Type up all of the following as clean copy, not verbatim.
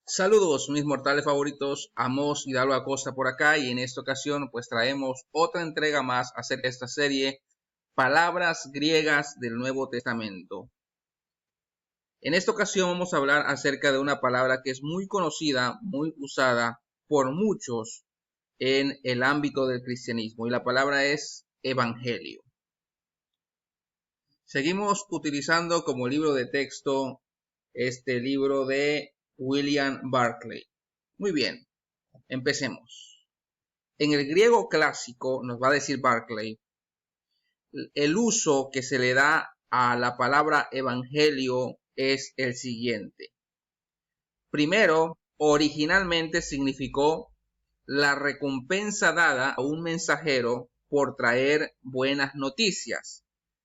Saludos mis mortales favoritos, Amos Hidalgo Acosta por acá y en esta ocasión pues traemos otra entrega más acerca de esta serie Palabras griegas del Nuevo Testamento. En esta ocasión vamos a hablar acerca de una palabra que es muy conocida, muy usada por muchos en el ámbito del cristianismo y la palabra es evangelio. Seguimos utilizando como libro de texto este libro de William Barclay. Muy bien, empecemos. En el griego clásico, nos va a decir Barclay, el uso que se le da a la palabra evangelio es el siguiente. Primero, originalmente significó la recompensa dada a un mensajero por traer buenas noticias.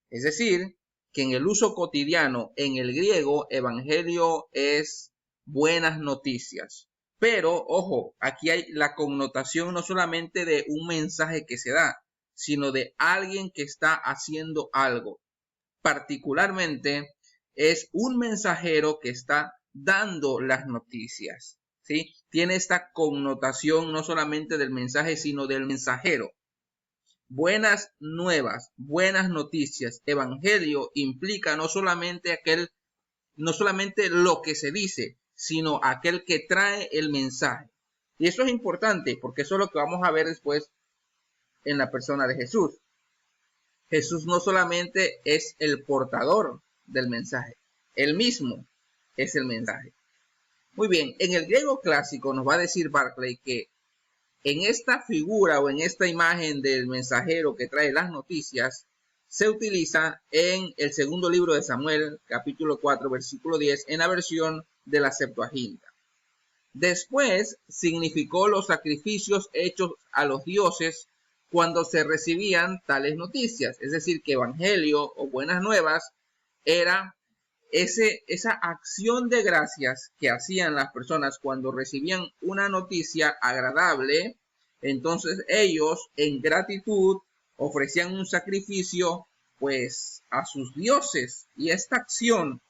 Es decir, que en el uso cotidiano, en el griego, evangelio es buenas noticias. Pero, ojo, aquí hay la connotación no solamente de un mensaje que se da, sino de alguien que está haciendo algo. Particularmente, es un mensajero que está dando las noticias, ¿sí? Tiene esta connotación no solamente del mensaje, sino del mensajero. Buenas nuevas, buenas noticias, evangelio implica no solamente lo que se dice, sino aquel que trae el mensaje. Y eso es importante porque eso es lo que vamos a ver después en la persona de Jesús. Jesús no solamente es el portador del mensaje, él mismo es el mensaje. Muy bien, en el griego clásico nos va a decir Barclay que en esta figura o en esta imagen del mensajero que trae las noticias se utiliza en el segundo libro de Samuel, capítulo 4, versículo 10, en la versión de la Septuaginta. Después significó los sacrificios hechos a los dioses cuando se recibían tales noticias. Es decir, que evangelio o buenas nuevas era esa acción de gracias que hacían las personas cuando recibían una noticia agradable. Entonces ellos en gratitud ofrecían un sacrificio pues a sus dioses, y esta acción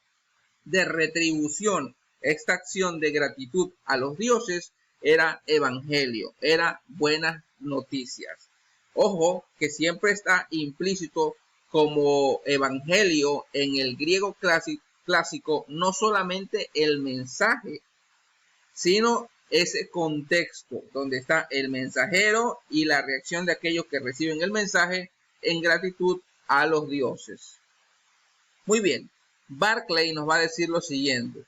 de retribución, esta acción de gratitud a los dioses era evangelio, era buenas noticias. Ojo que siempre está implícito como evangelio en el griego clásico no solamente el mensaje, sino ese contexto donde está el mensajero y la reacción de aquellos que reciben el mensaje en gratitud a los dioses. Muy bien, Barclay nos va a decir lo siguiente.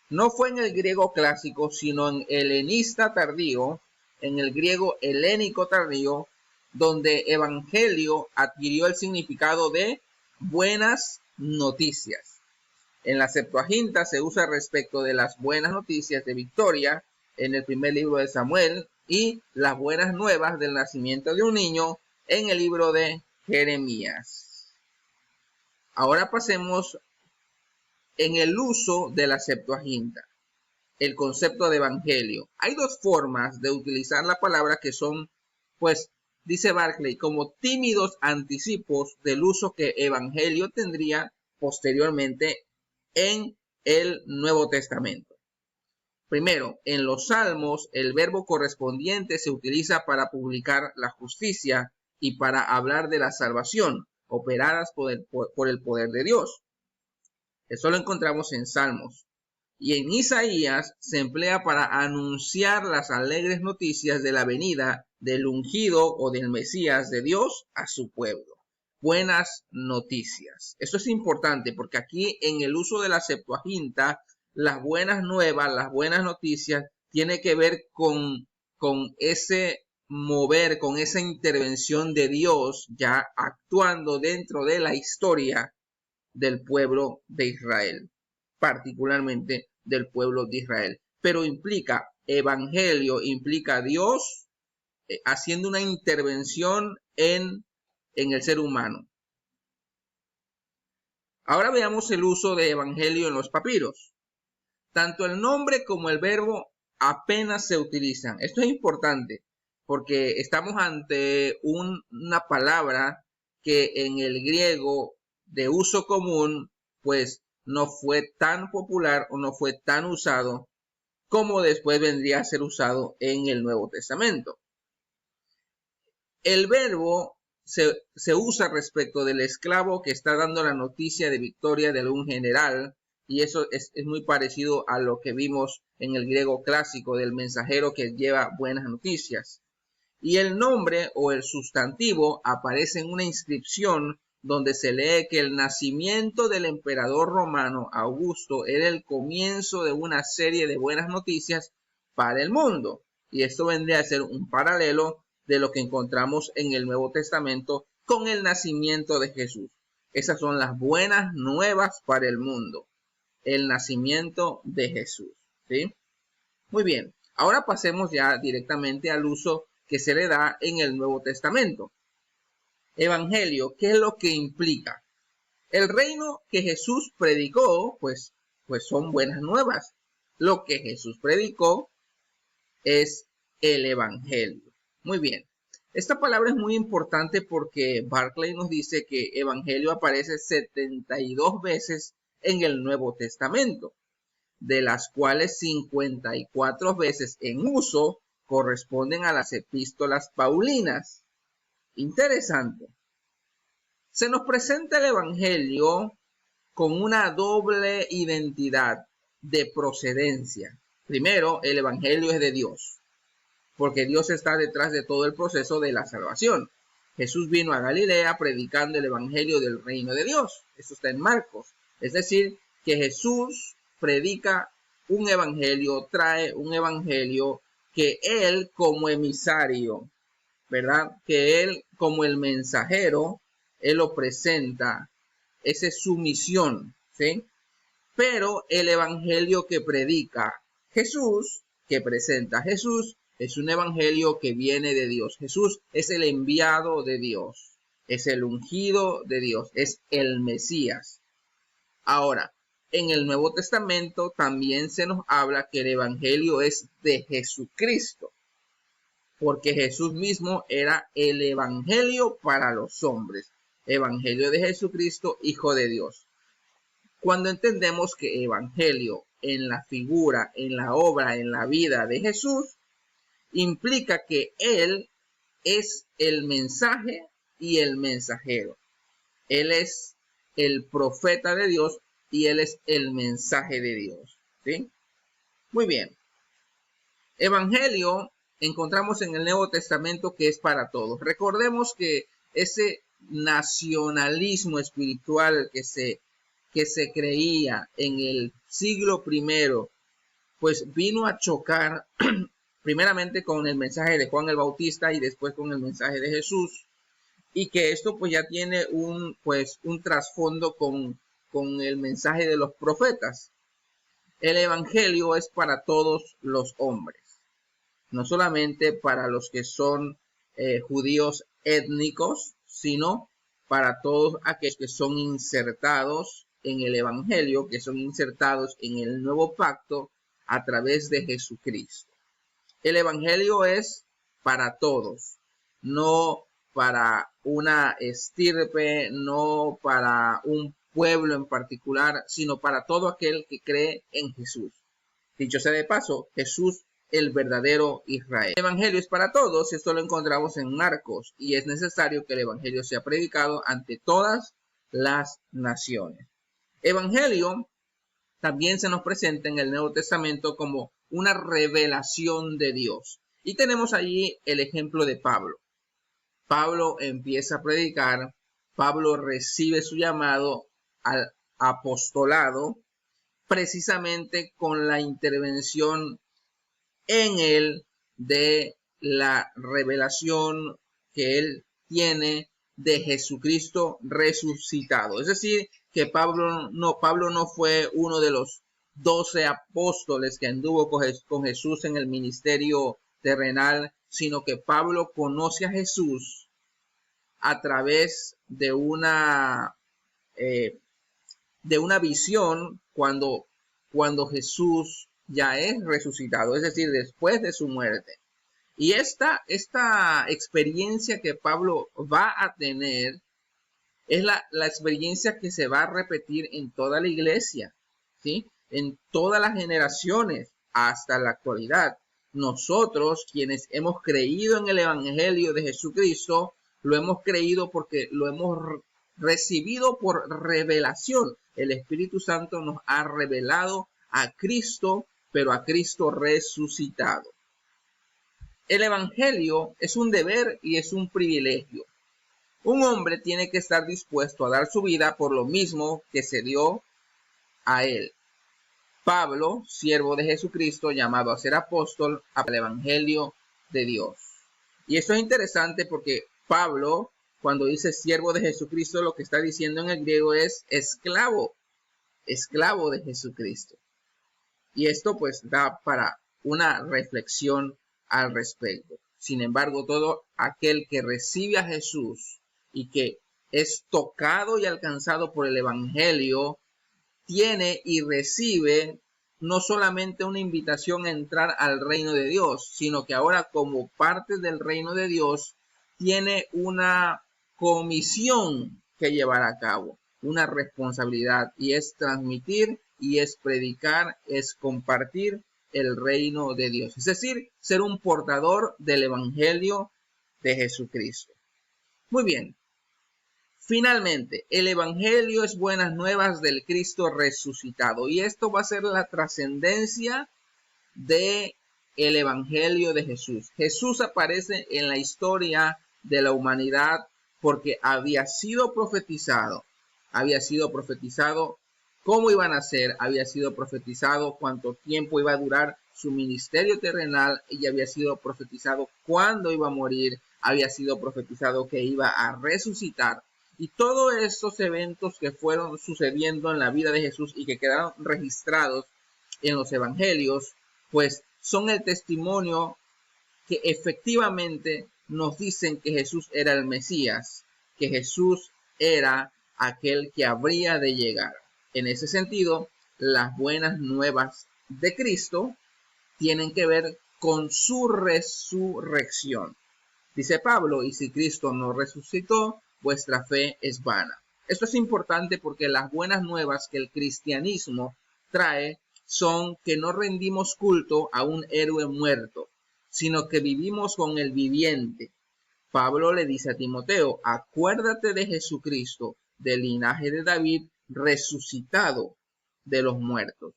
No fue en el griego clásico, sino en el helenista tardío, en el griego helénico tardío, donde evangelio adquirió el significado de buenas noticias. En la Septuaginta se usa respecto de las buenas noticias de victoria en el primer libro de Samuel y las buenas nuevas del nacimiento de un niño en el libro de Jeremías. Ahora pasemos en el uso de la Septuaginta, el concepto de evangelio. Hay dos formas de utilizar la palabra que son, pues, dice Barclay, como tímidos anticipos del uso que evangelio tendría posteriormente en el Nuevo Testamento. Primero, en los Salmos, el verbo correspondiente se utiliza para publicar la justicia y para hablar de la salvación, operadas por el poder de Dios. Eso lo encontramos en Salmos. Y en Isaías se emplea para anunciar las alegres noticias de la venida del ungido o del Mesías de Dios a su pueblo. Buenas noticias. Eso es importante porque aquí en el uso de la Septuaginta, las buenas nuevas, las buenas noticias, tiene que ver con ese mover, con esa intervención de Dios ya actuando dentro de la historia del pueblo de Israel, particularmente del pueblo de Israel. Pero implica evangelio, implica Dios haciendo una intervención en el ser humano. Ahora veamos el uso de evangelio en los papiros. Tanto el nombre como el verbo apenas se utilizan. Esto es importante porque estamos ante una palabra que en el griego de uso común pues no fue tan popular o no fue tan usado como después vendría a ser usado en el Nuevo Testamento. El verbo se usa respecto del esclavo que está dando la noticia de victoria de un general, y eso es muy parecido a lo que vimos en el griego clásico del mensajero que lleva buenas noticias. Y el nombre o el sustantivo aparece en una inscripción donde se lee que el nacimiento del emperador romano Augusto era el comienzo de una serie de buenas noticias para el mundo. Y esto vendría a ser un paralelo de lo que encontramos en el Nuevo Testamento con el nacimiento de Jesús. Esas son las buenas nuevas para el mundo. El nacimiento de Jesús, ¿sí? Muy bien. Ahora pasemos ya directamente al uso que se le da en el Nuevo Testamento. Evangelio, ¿qué es lo que implica? El reino que Jesús predicó, pues son buenas nuevas. Lo que Jesús predicó es el Evangelio. Muy bien. Esta palabra es muy importante porque Barclay nos dice que Evangelio aparece 72 veces en el Nuevo Testamento, de las cuales 54 veces en uso corresponden a las epístolas paulinas. Interesante. Se nos presenta el Evangelio con una doble identidad de procedencia. Primero, el Evangelio es de Dios, porque Dios está detrás de todo el proceso de la salvación. Jesús vino a Galilea predicando el Evangelio del reino de Dios. Eso está en Marcos. Es decir, que Jesús predica un evangelio, trae un evangelio que él como emisario, ¿verdad? Que él como el mensajero, él lo presenta. Esa es su misión, ¿sí? Pero el evangelio que predica Jesús, que presenta Jesús, es un evangelio que viene de Dios. Jesús es el enviado de Dios, es el ungido de Dios, es el Mesías. Ahora, en el Nuevo Testamento también se nos habla que el Evangelio es de Jesucristo, porque Jesús mismo era el Evangelio para los hombres, Evangelio de Jesucristo, Hijo de Dios. Cuando entendemos que Evangelio en la figura, en la obra, en la vida de Jesús, implica que Él es el mensaje y el mensajero. Él es el profeta de Dios y él es el mensaje de Dios, ¿sí? Muy bien. Evangelio encontramos en el Nuevo Testamento que es para todos. Recordemos que ese nacionalismo espiritual que se creía en el siglo I, pues vino a chocar primeramente con el mensaje de Juan el Bautista y después con el mensaje de Jesús. Y que esto pues ya tiene un trasfondo con el mensaje de los profetas. El evangelio es para todos los hombres, no solamente para los que son judíos étnicos, sino para todos aquellos que son insertados en el evangelio, que son insertados en el nuevo pacto a través de Jesucristo. El evangelio es para todos, no para una estirpe, no para un pueblo en particular, sino para todo aquel que cree en Jesús. Dicho sea de paso, Jesús, el verdadero Israel. El evangelio es para todos, esto lo encontramos en Marcos, y es necesario que el evangelio sea predicado ante todas las naciones. Evangelio también se nos presenta en el Nuevo Testamento como una revelación de Dios. Y tenemos allí el ejemplo de Pablo. Pablo empieza a predicar, Pablo recibe su llamado al apostolado precisamente con la intervención en él de la revelación que él tiene de Jesucristo resucitado. Es decir, que Pablo no fue uno de los 12 apóstoles que anduvo con Jesús en el ministerio terrenal, sino que Pablo conoce a Jesús a través de una visión cuando Jesús ya es resucitado, es decir, después de su muerte. Y esta experiencia que Pablo va a tener es la experiencia que se va a repetir en toda la iglesia, ¿sí? En todas las generaciones. hasta la actualidad. Nosotros, quienes hemos creído en el Evangelio de Jesucristo, lo hemos creído porque lo hemos recibido por revelación. El Espíritu Santo nos ha revelado a Cristo, pero a Cristo resucitado. El Evangelio es un deber y es un privilegio. Un hombre tiene que estar dispuesto a dar su vida por lo mismo que se dio a él. Pablo, siervo de Jesucristo, llamado a ser apóstol al Evangelio de Dios. Y esto es interesante porque Pablo, cuando dice siervo de Jesucristo, lo que está diciendo en el griego es esclavo de Jesucristo. Y esto pues da para una reflexión al respecto. Sin embargo, todo aquel que recibe a Jesús y que es tocado y alcanzado por el Evangelio, tiene y recibe no solamente una invitación a entrar al reino de Dios, sino que ahora como parte del reino de Dios tiene una comisión que llevar a cabo, una responsabilidad, y es transmitir y es predicar, es compartir el reino de Dios, es decir, ser un portador del Evangelio de Jesucristo. Muy bien. Finalmente, el Evangelio es buenas nuevas del Cristo resucitado, y esto va a ser la trascendencia de el Evangelio de Jesús. Jesús aparece en la historia de la humanidad porque había sido profetizado cómo iban a ser, había sido profetizado cuánto tiempo iba a durar su ministerio terrenal, y había sido profetizado cuándo iba a morir, había sido profetizado que iba a resucitar. Y todos estos eventos que fueron sucediendo en la vida de Jesús y que quedaron registrados en los evangelios, pues son el testimonio que efectivamente nos dicen que Jesús era el Mesías, que Jesús era aquel que habría de llegar. En ese sentido, las buenas nuevas de Cristo tienen que ver con su resurrección. Dice Pablo, y si Cristo no resucitó, vuestra fe es vana. Esto es importante porque las buenas nuevas que el cristianismo trae son que no rendimos culto a un héroe muerto, sino que vivimos con el viviente. Pablo le dice a Timoteo, acuérdate de Jesucristo, del linaje de David, resucitado de los muertos.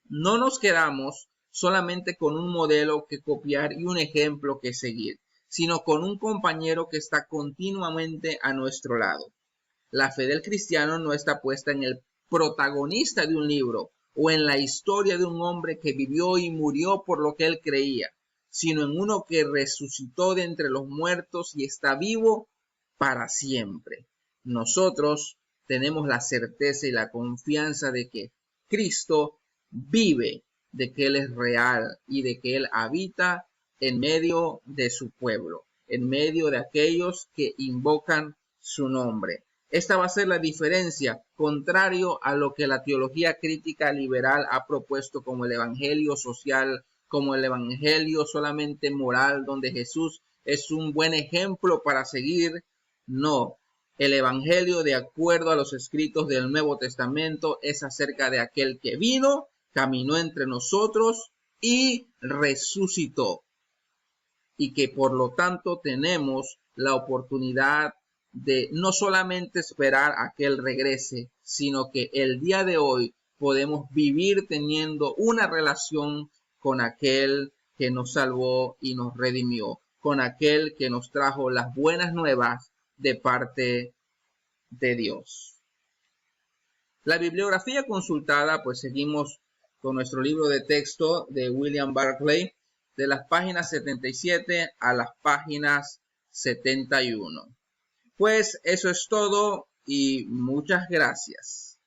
No nos quedamos solamente con un modelo que copiar y un ejemplo que seguir, sino con un compañero que está continuamente a nuestro lado. La fe del cristiano no está puesta en el protagonista de un libro o en la historia de un hombre que vivió y murió por lo que él creía, sino en uno que resucitó de entre los muertos y está vivo para siempre. Nosotros tenemos la certeza y la confianza de que Cristo vive, de que Él es real y de que Él habita en medio de su pueblo, en medio de aquellos que invocan su nombre. Esta va a ser la diferencia, contrario a lo que la teología crítica liberal ha propuesto como el evangelio social, como el evangelio solamente moral, donde Jesús es un buen ejemplo para seguir. No, el evangelio, de acuerdo a los escritos del Nuevo Testamento, es acerca de aquel que vino, caminó entre nosotros y resucitó. Y que por lo tanto tenemos la oportunidad de no solamente esperar a que Él regrese, sino que el día de hoy podemos vivir teniendo una relación con aquel que nos salvó y nos redimió, con aquel que nos trajo las buenas nuevas de parte de Dios. La bibliografía consultada, pues seguimos con nuestro libro de texto de William Barclay, de las páginas 77 a las páginas 71. Pues eso es todo y muchas gracias.